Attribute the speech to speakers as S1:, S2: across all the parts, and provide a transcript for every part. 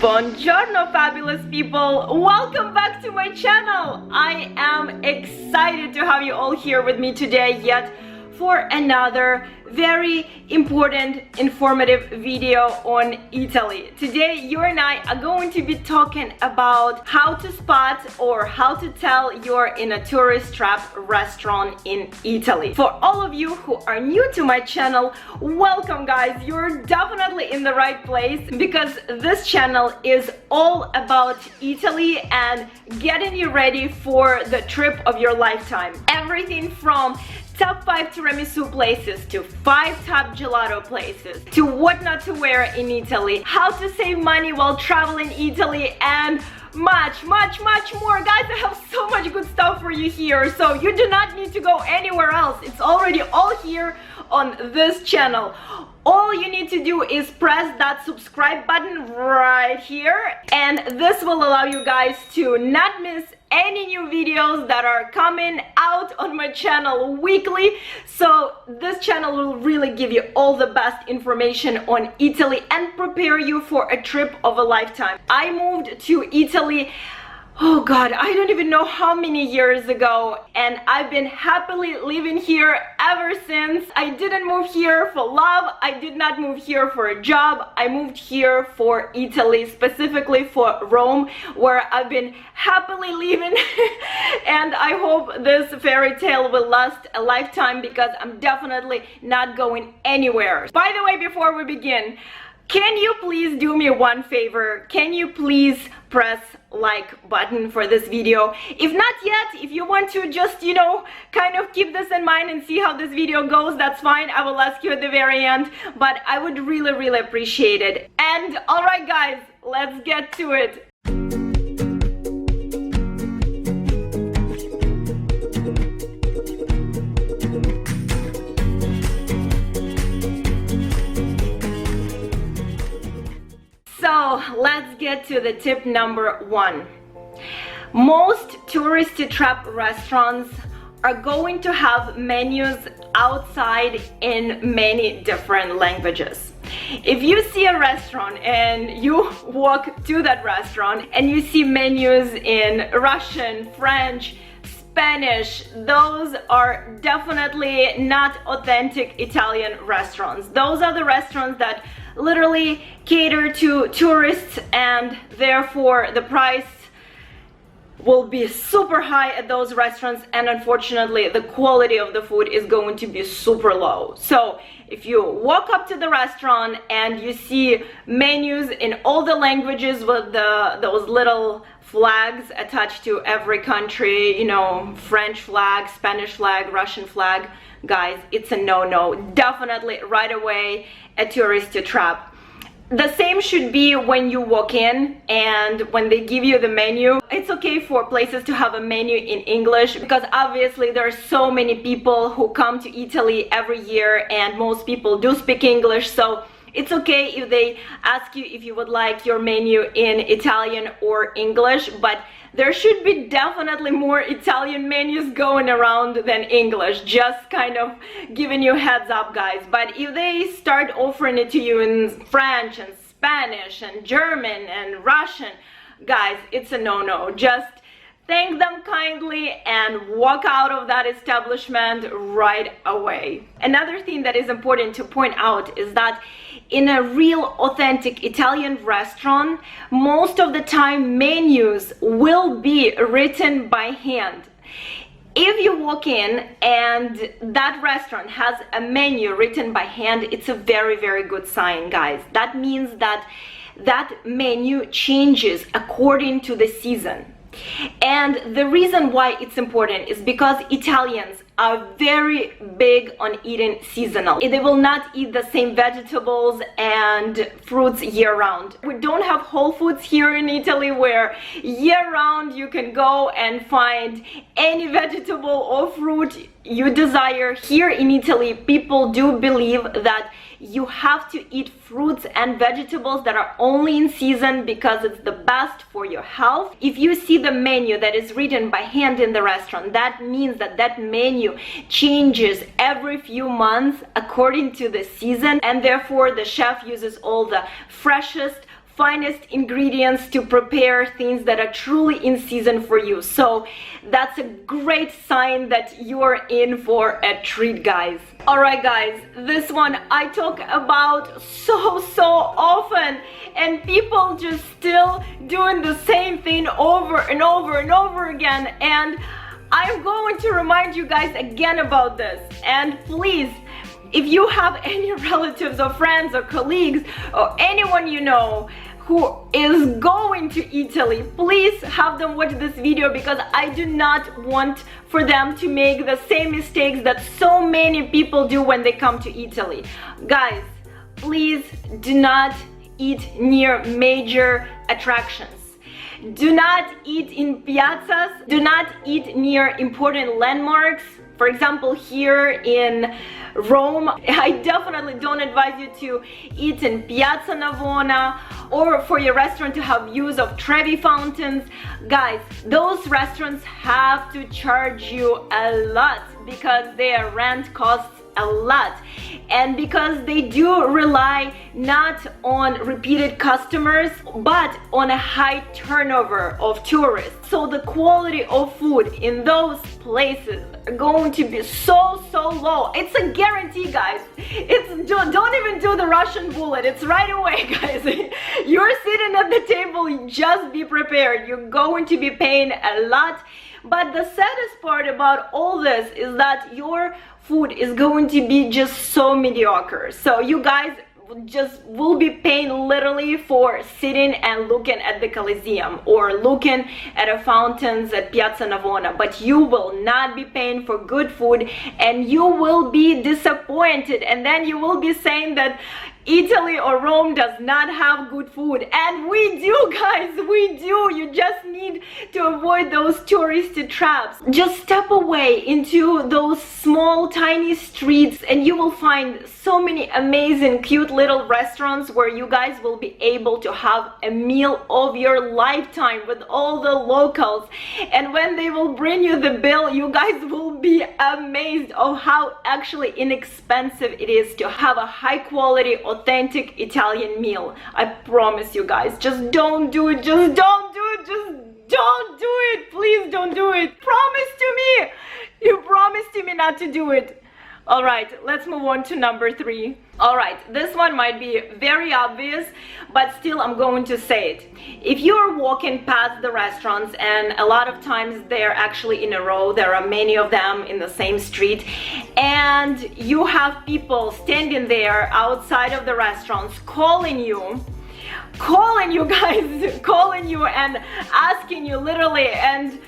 S1: Buongiorno, fabulous people! Welcome back to my channel! I am excited to have you all here with me today yet for another very important, informative video on Italy. Today, you and I are going to be talking about how to spot or how to tell you're in a tourist trap restaurant in Italy. For all of you who are new to my channel, welcome guys! You're definitely in the right place because this channel is all about Italy and getting you ready for the trip of your lifetime. Everything from top 5 tiramisu places to 5 top gelato places to what not to wear in Italy, how to save money while traveling Italy, and much more. Guys, I have so much good stuff for you here, so you do not need to go anywhere else. It's already all here on this channel. All you need to do is press that subscribe button right here, and this will allow you guys to not miss any new videos that are coming out on my channel weekly. So this channel will really give you all the best information on Italy and prepare you for a trip of a lifetime. I moved to Italy, oh god, I don't even know how many years ago, and I've been happily living here ever since. I didn't move here for love, I did not move here for a job, I moved here for Italy, specifically for Rome, where I've been happily living and I hope this fairy tale will last a lifetime because I'm definitely not going anywhere. By the way, before we begin, can you please do me one favor? Can you please press like button for this video? If not yet, if you want to just, you know, kind of keep this in mind and see how this video goes, that's fine. I will ask you at the very end, but I would really appreciate it. And alright guys, let's get to it. So let's get to the tip number 1. Most touristy trap restaurants are going to have menus outside in many different languages. If you see a restaurant and you walk to that restaurant and you see menus in Russian, French, Spanish, those are definitely not authentic Italian restaurants. Those are the restaurants that literally cater to tourists, and therefore the price will be super high at those restaurants, and unfortunately the quality of the food is going to be super low. So if you walk up to the restaurant and you see menus in all the languages with those little flags attached to every country, you know, French flag, Spanish flag, Russian flag, guys, it's a no-no. Definitely right away a tourist trap. The same should be when you walk in and when they give you the menu. It's okay for places to have a menu in English because obviously there are so many people who come to Italy every year and most people do speak English, so it's okay if they ask you if you would like your menu in Italian or English, but there should be definitely more Italian menus going around than English. Just kind of giving you a heads up, guys. But if they start offering it to you in French and Spanish and German and Russian, guys, it's a no-no. Just thank them kindly and walk out of that establishment right away. Another thing that is important to point out is that in a real authentic Italian restaurant, most of the time menus will be written by hand. If you walk in and that restaurant has a menu written by hand, it's a very good sign, guys. That means that that menu changes according to the season. And the reason why it's important is because Italians are very big on eating seasonal. They will not eat the same vegetables and fruits year-round. We don't have Whole Foods here in Italy where year-round you can go and find any vegetable or fruit you desire. Here in Italy, people do believe that you have to eat fruits and vegetables that are only in season because it's the best for your health. If you see the menu that is written by hand in the restaurant, that means that that menu changes every few months according to the season, and therefore the chef uses all the freshest finest ingredients to prepare things that are truly in season for you. So that's a great sign that you're in for a treat, guys. All right, guys, this one I talk about so often, and people just still doing the same thing over and over again, and I'm going to remind you guys again about this. And please, if you have any relatives or friends or colleagues or anyone you know who is going to Italy, please have them watch this video, because I do not want for them to make the same mistakes that so many people do when they come to Italy. Guys, please do not eat near major attractions. Do not eat in piazzas. Do not eat near important landmarks. For example, here in Rome, I definitely don't advise you to eat in Piazza Navona, or for your restaurant to have views of Trevi fountains. Guys, those restaurants have to charge you a lot because their rent costs a lot, and because they do rely not on repeated customers but on a high turnover of tourists. So the quality of food in those places are going to be so low. It's a guarantee, guys. Don't even do the Russian bullet. It's right away, guys. You're sitting at the table, just be prepared. You're going to be paying a lot. But the saddest part about all this is that your food is going to be just so mediocre. So you guys just will be paying literally for sitting and looking at the Colosseum or looking at the fountains at Piazza Navona, but you will not be paying for good food, and you will be disappointed, and then you will be saying that Italy or Rome does not have good food. And we do, guys, we do. You just need to avoid those touristy traps. Just step away into those small tiny streets and you will find so many amazing cute little restaurants where you guys will be able to have a meal of your lifetime with all the locals. And when they will bring you the bill, you guys will be amazed of how actually inexpensive it is to have a high quality authentic Italian meal. I promise you guys, just don't do it, just don't do it, just don't do it, please don't do it. Promise to me, you promised to me not to do it. All right, let's move on to number 3. All right, this one might be very obvious, but still I'm going to say it. If you're walking past the restaurants, and a lot of times they're actually in a row, there are many of them in the same street, and you have people standing there outside of the restaurants calling you guys, calling you and asking you literally, and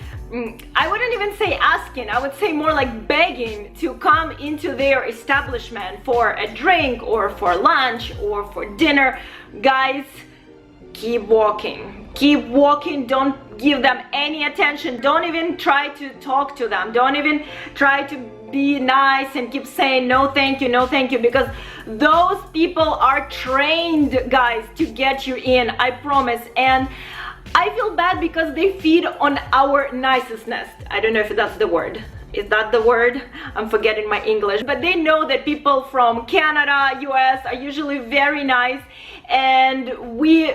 S1: I wouldn't even say asking, I would say more like begging to come into their establishment for a drink or for lunch or for dinner. Guys, keep walking, don't give them any attention, don't even try to talk to them, don't even try to be nice and keep saying no thank you, because those people are trained, guys, to get you in, I promise. And I feel bad because they feed on our niceness. I don't know if that's the word. Is that the word? I'm forgetting my English. But they know that people from Canada, US are usually very nice, and we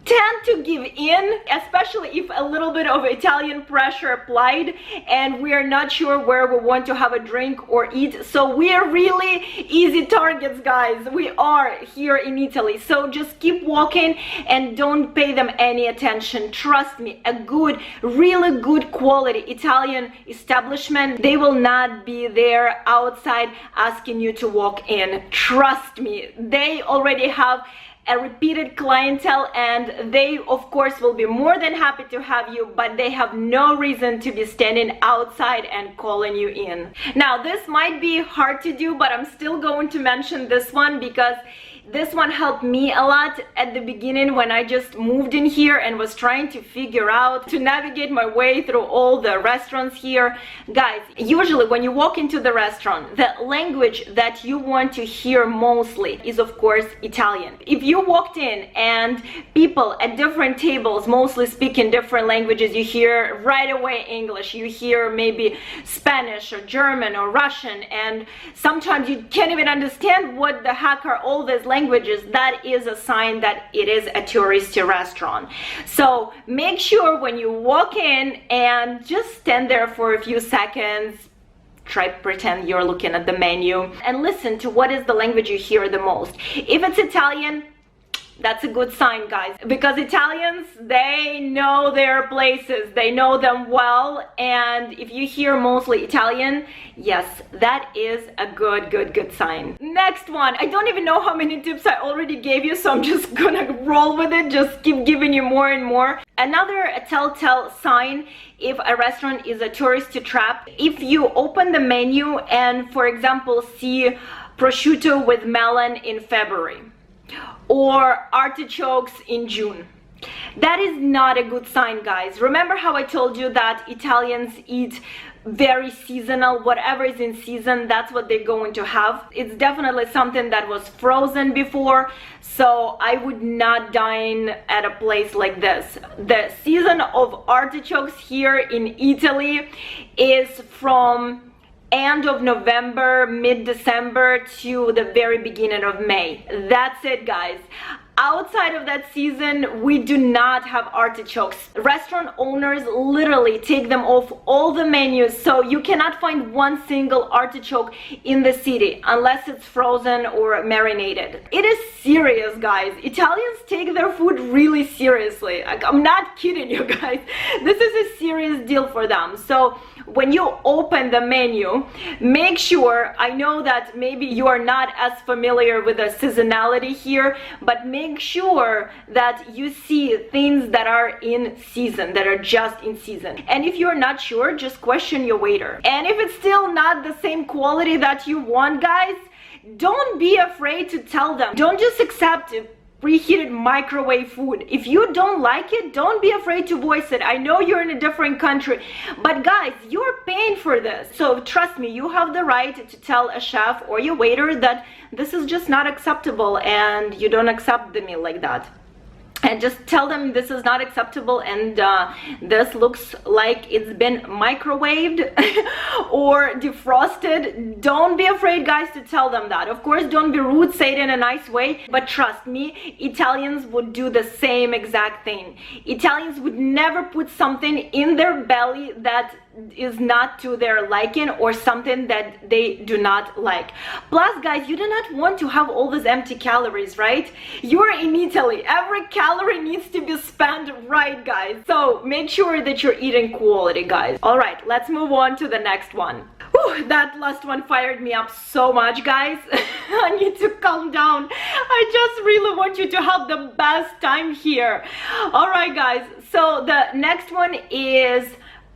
S1: tend to give in, especially if a little bit of Italian pressure applied and we are not sure where we want to have a drink or eat. So we are really easy targets, guys. We are here in Italy. So just keep walking and don't pay them any attention. Trust me, a good, really good quality Italian establishment, they will not be there outside asking you to walk in. Trust me, they already have a repeated clientele, and they of course will be more than happy to have you, but they have no reason to be standing outside and calling you in. Now this might be hard to do, but I'm still going to mention this one because this one helped me a lot at the beginning when I just moved in here and was trying to figure out to navigate my way through all the restaurants here. Guys, usually when you walk into the restaurant, the language that you want to hear mostly is of course Italian. If you walked in and people at different tables mostly speak in different languages, you hear right away English, you hear maybe Spanish or German or Russian, and sometimes you can't even understand what the heck are all these languages, that is a sign that it is a touristy restaurant. So make sure when you walk in and just stand there for a few seconds, try to pretend you're looking at the menu and listen to what is the language you hear the most. If it's Italian, that's a good sign, guys, because Italians, they know their places, they know them well, and if you hear mostly Italian, yes, that is a good sign. Next one, I don't even know how many tips I already gave you, so I'm just gonna roll with it, just keep giving you more and more. Another telltale sign if a restaurant is a tourist trap, if you open the menu and, for example, see prosciutto with melon in February, or artichokes in June. That is not a good sign, guys. Remember how I told you that Italians eat very seasonal, whatever is in season, that's what they're going to have. It's definitely something that was frozen before, so I would not dine at a place like this. The season of artichokes here in Italy is from end of November, mid-December to the very beginning of May. That's it, guys. Outside of that season, we do not have artichokes. Restaurant owners literally take them off all the menus, so you cannot find one single artichoke in the city unless it's frozen or marinated. It is serious, guys. Italians take their food really seriously. I'm not kidding you, guys. This is a serious deal for them. So when you open the menu, make sure, I know that maybe you are not as familiar with the seasonality here, but make sure that you see things that are in season, that are just in season. And if you're not sure, just question your waiter. And if it's still not the same quality that you want, guys, don't be afraid to tell them. Don't just accept it. Preheated microwave food. If you don't like it, don't be afraid to voice it. I know you're in a different country, but guys, you're paying for this. So trust me, you have the right to tell a chef or your waiter that this is just not acceptable and you don't accept the meal like that. And just tell them this is not acceptable and this looks like it's been microwaved or defrosted. Don't be afraid, guys, to tell them that. Of course, don't be rude, say it in a nice way, but trust me, Italians would do the same exact thing. Italians would never put something in their belly that is not to their liking or something that they do not like. Plus, guys, you do not want to have all these empty calories, right? You're in Italy. Every calorie needs to be spent right, guys. So make sure that you're eating quality, guys. All right, let's move on to the next one. Whew, that last one fired me up so much, guys. I need to calm down. I just really want you to have the best time here. All right, guys. So the next one is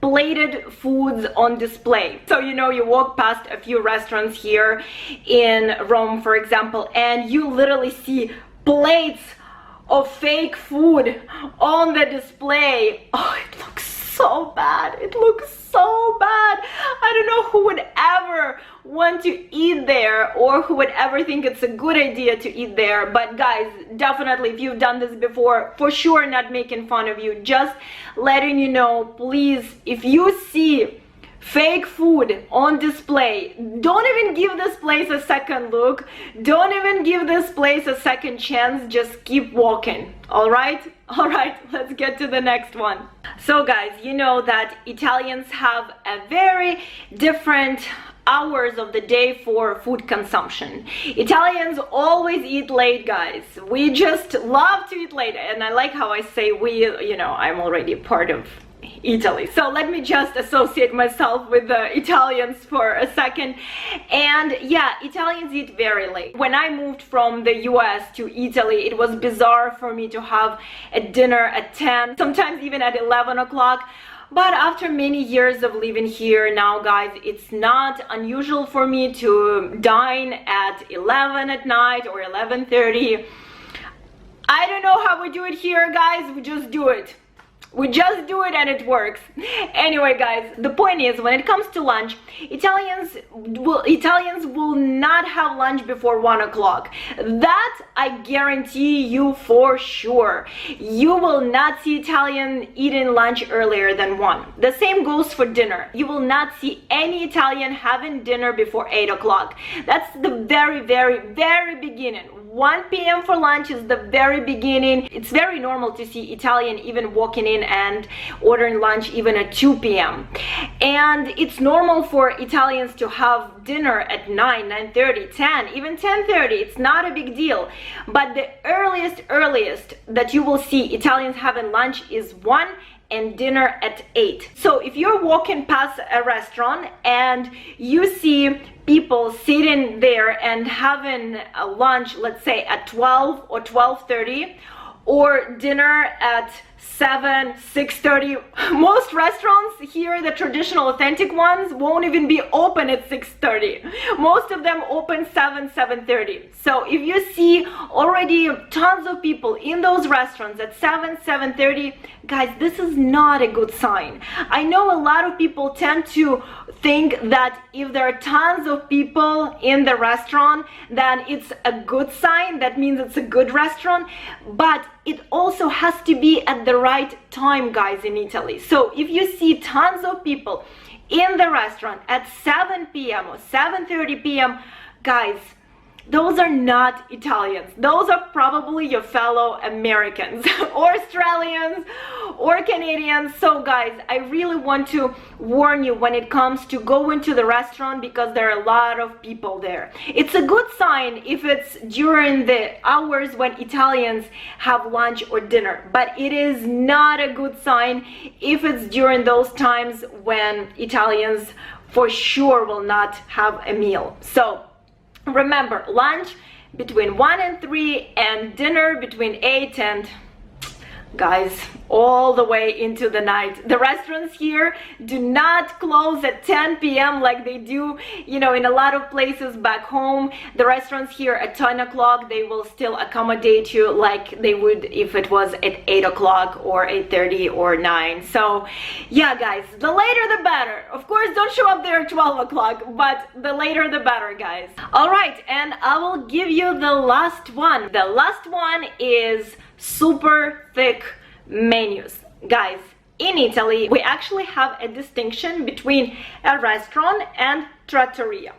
S1: plated foods on display. So you know, you walk past a few restaurants here in Rome, for example, and you literally see plates of fake food on the display. Oh, it looks so bad. It looks so bad. I don't know who would ever want to eat there or who would ever think it's a good idea to eat there. But guys, definitely, if you've done this before, for sure not making fun of you, just letting you know, please, if you see fake food on display, don't even give this place a second look. Don't even give this place a second chance. Just keep walking. All right, let's get to the next one. So guys, you know that Italians have a very different hours of the day for food consumption. Italians always eat late, guys. We just love to eat late, and I like how I say we, you know, I'm already part of Italy, so let me just associate myself with the Italians for a second. And yeah, Italians eat very late. When I moved from the US to Italy, it was bizarre for me to have a dinner at 10, sometimes even at 11 o'clock. But after many years of living here now, guys, it's not unusual for me to dine at 11 at night or 11:30. I don't know how we do it here, guys. We just do it. We just do it and it works. Anyway, guys, the point is, when it comes to lunch, Italians will not have lunch before 1 o'clock. That I guarantee you for sure. You will not see Italian eating lunch earlier than 1. The same goes for dinner. You will not see any Italian having dinner before 8 o'clock. That's the very, very, very beginning. 1 p.m. for lunch is the very beginning. It's very normal to see Italian even walking in and ordering lunch even at 2 p.m. And it's normal for Italians to have dinner at 9, 9:30, 10, even 10:30. It's not a big deal. But the earliest that you will see Italians having lunch is 1 and dinner at 8. So if you're walking past a restaurant and you see people sitting there and having a lunch, let's say at 12 or 12:30, or dinner at 7, 6:30. Most restaurants here, the traditional authentic ones, won't even be open at 6:30. Most of them open 7, 7:30. So if you see already tons of people in those restaurants at 7, 7:30, guys, this is not a good sign. I know a lot of people tend to think that if there are tons of people in the restaurant, then it's a good sign. That means it's a good restaurant, but it also has to be at the right time, guys, in Italy. So if you see tons of people in the restaurant at 7 p.m. or 7:30 p.m., guys, those are not Italians. Those are probably your fellow Americans or Australians or Canadians. So guys, I really want to warn you when it comes to going to the restaurant, because there are a lot of people there. It's a good sign if it's during the hours when Italians have lunch or dinner, but it is not a good sign if it's during those times when Italians for sure will not have a meal. So remember, lunch between 1 and 3 and dinner between 8 and, guys, all the way into the night. The restaurants here do not close at 10 p.m. like they do, you know, in a lot of places back home. The restaurants here at 10 o'clock, they will still accommodate you like they would if it was at 8 o'clock or 8:30 or 9. So yeah, guys, the later the better. Of course, don't show up there at 12 o'clock, but the later the better, guys. All right, and I will give you the last one. The last one is super thick menus. Guys, in Italy, we actually have a distinction between a restaurant and trattoria.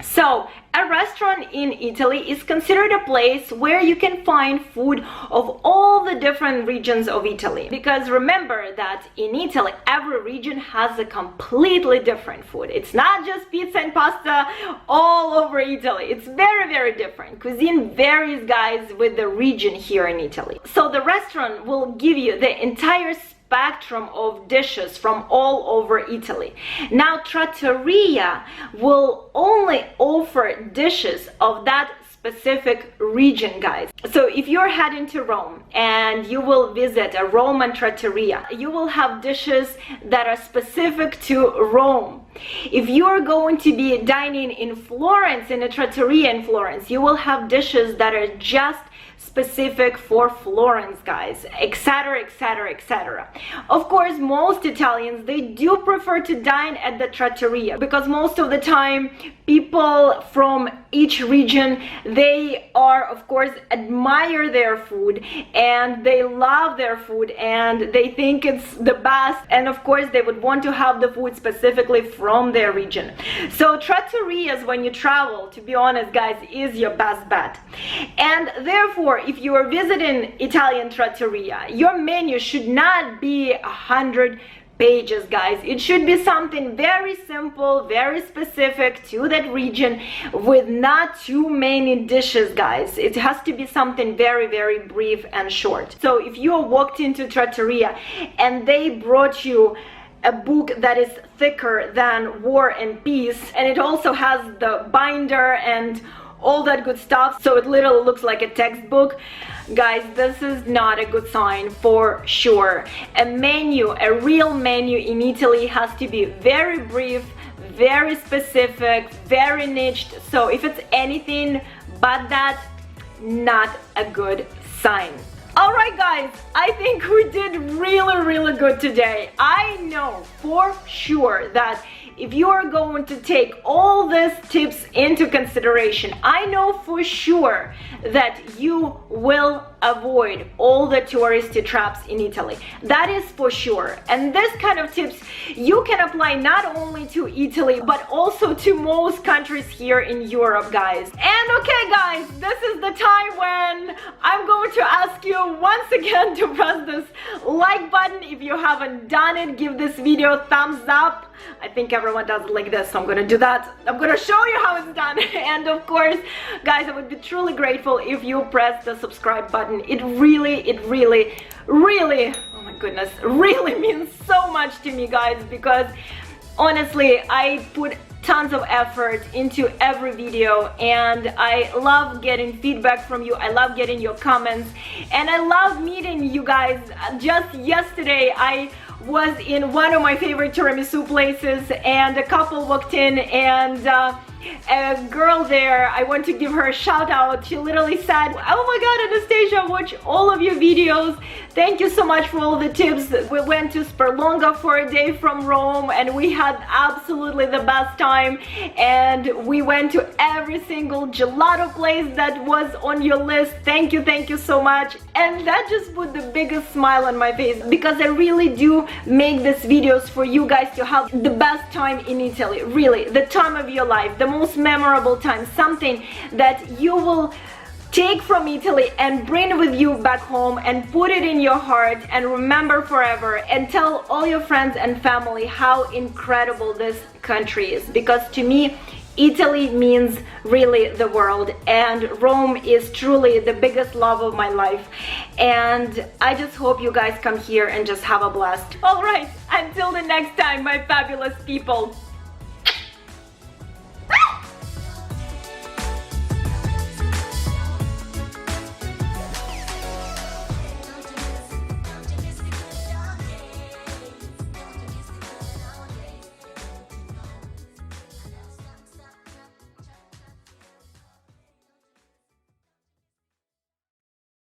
S1: So a restaurant in Italy is considered a place where you can find food of all the different regions of Italy, because remember that in Italy every region has a completely different food. It's not just pizza and pasta all over Italy. It's very, very different. Cuisine varies, guys, with the region here in Italy. So the restaurant will give you the entire spectrum of dishes from all over Italy. Now trattoria will only offer dishes of that specific region, guys. So if you're heading to Rome and you will visit a Roman trattoria, you will have dishes that are specific to Rome. If you're going to be dining in Florence, in a trattoria in Florence, you will have dishes that are just specific for Florence, guys, etc, etc, etc. Of course, most Italians, they do prefer to dine at the trattoria, because most of the time people from each region, they are, of course, admire their food and they love their food and they think it's the best, and of course they would want to have the food specifically from their region. So trattorias, when you travel, to be honest, guys, is your best bet. And therefore, if you are visiting Italian trattoria, your menu should not be 100 pages, guys. It should be something very simple, very specific to that region, with not too many dishes, guys. It has to be something very, very brief and short. So if you walked into trattoria and they brought you a book that is thicker than War and Peace, and it also has the binder and all that good stuff, so it literally looks like a textbook, guys, this is not a good sign for sure. A menu, a real menu in Italy, has to be very brief, very specific, very niched. So if it's anything but that, not a good sign. Alright guys, I think we did really, really good today. I know for sure that if you are going to take all these tips into consideration, I know for sure that you will avoid all the touristy traps in Italy. That is for sure. And this kind of tips you can apply not only to Italy but also to most countries here in Europe, guys. And okay guys, this is the time when I'm going to ask you once again to press this like button. If you haven't done it, give this video a thumbs up. I think everyone does it like this, so I'm gonna do that. I'm gonna show you how it's done. And of course, guys, I would be truly grateful if you press the subscribe button. It really, oh my goodness, really means so much to me, guys, because honestly, I put tons of effort into every video and I love getting feedback from you. I love getting your comments and I love meeting you guys. Just yesterday I was in one of my favorite tiramisu places and a couple walked in and a girl there, I want to give her a shout out. She literally said, oh my god, Anastasia, I watch all of your videos. Thank you so much for all the tips. We went to Sperlonga for a day from Rome and we had absolutely the best time, and we went to every single gelato place that was on your list. Thank you so much. And that just put the biggest smile on my face, because I really do make these videos for you guys to have the best time in Italy. Really, the time of your life, the most memorable time, something that you will take from Italy and bring with you back home and put it in your heart and remember forever, and tell all your friends and family how incredible this country is. Because to me, Italy means really the world, and Rome is truly the biggest love of my life, and I just hope you guys come here and just have a blast. All right, until the next time, my fabulous people.